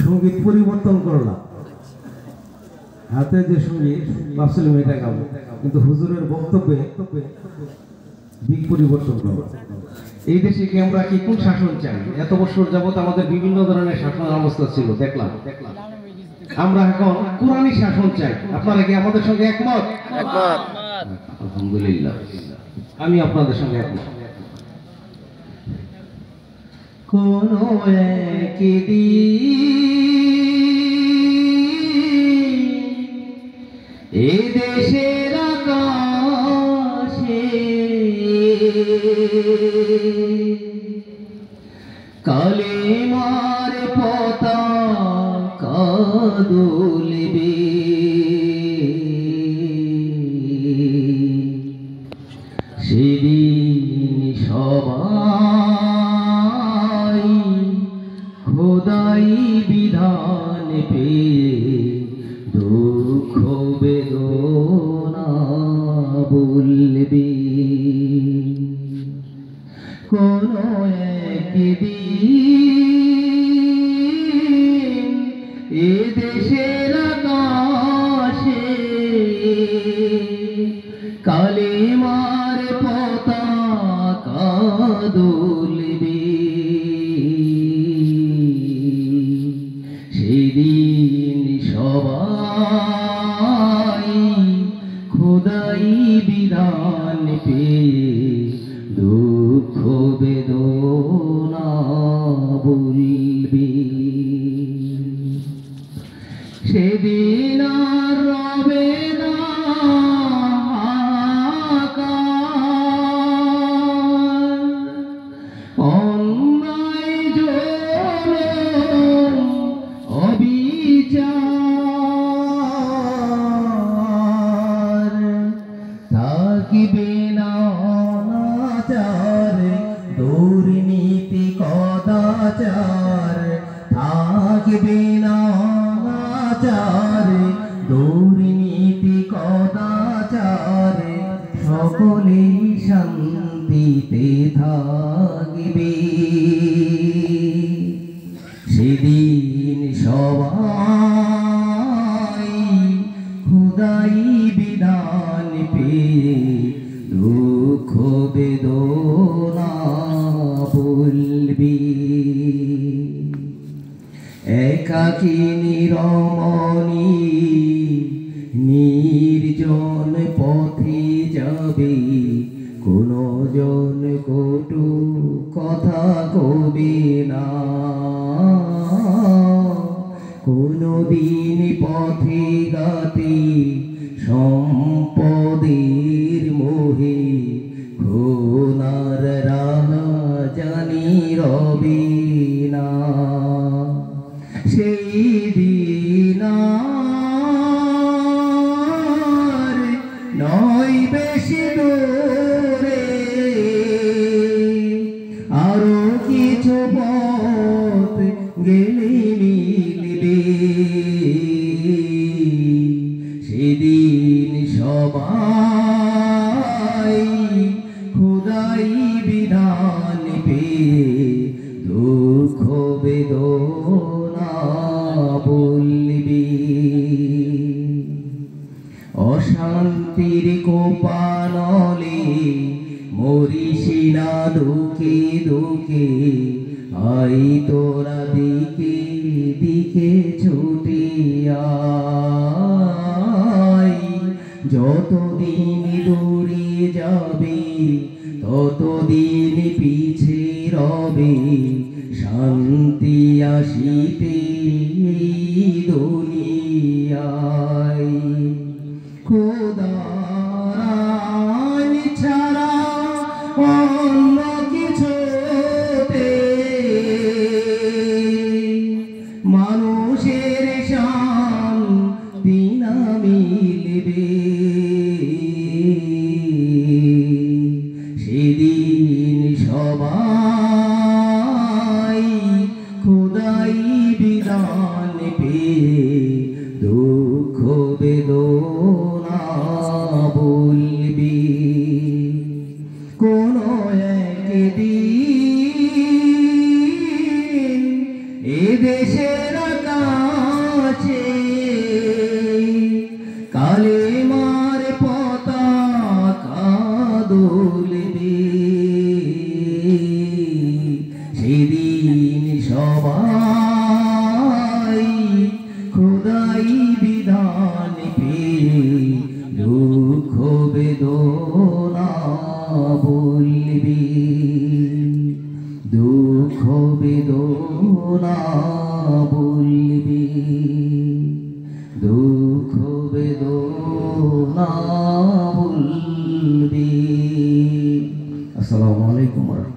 সঙ্গীত পরিবর্তন করলাম, হাতে যে সঙ্গীত ভাবছিলাম এটা গাবো, কিন্তু হুজুরের বক্তব্যে দিক পরিবর্তন করলাম। এই দেশে কি আমরা কি কোন শাসন চাই? এত বছর যাবত আমাদের বিভিন্ন ধরনের শাসন অবস্থা ছিল, দেখলাম। আমরা এখন কোরআনী শাসন চাই। আপনারা কি আমাদের সঙ্গে একমত? আলহামদুলিল্লাহ, আমি আপনাদের সঙ্গে একমত। কোন একদিন এ দেশের আকাশে কালেমার পতাকা দুলবে, সেদিন সবাই খোদাই বিধান পেয়ে দুঃখ বেদনা বলবে। কোন একদিন এ দেশের আকাশে কালেমার পতাকা দুলবে, সেদিন সবাই খোদাই বিধান পেয়ে দুঃখ বেদনা বলবে। সেদিন আর রবে না অন্যায় জুলুম অবিচার, থাকিবে না অনাচার দুর্নীতি কদাচার, থাকিবে না অনাচার দুর্নীতি কদাচার, সকলেই শান্তিতে থাকিবে, সেদিন সবাই খোদাই বিধান পেয়ে দুঃখ বেদনা বলবে। একাকিনী রমণী নির্জন পথে যাবে, কোনো জন কটু কথা কবে না, কোনো দিন পথে গাতে সম্পদের মোহে খোনার রাহা জানি রবে না, সেই দিন আর নয় বেশি দূরে, আরো কিছু পথ গেলে মিলবে, সেদিন সবাই খোদাই বিধান পেয়ে দুঃখ বেদনা বলবে। অশান্তির কোপানলে মরিসিনা দুঃখে দুঃখে, আই তোরা দিকে দিকে ছুটে আয়, যতদিন দূরে যাবে ততদিন পিছে রবে, শান্তি আসিতে দুনিয়ায়, খোদার ছাড়া অন্য কিছুতে মানুষের শান্তি না মিলবে, সেদিন সবাই খোদাই বিধান পেয়ে দুঃখ বেদনা বলবে। কোন একদিন এ দেশের বেদনা বলবি, দুঃখ বেদনা বলবি, দুঃখ বেদনা বলবি। আসসালামু আলাইকুম।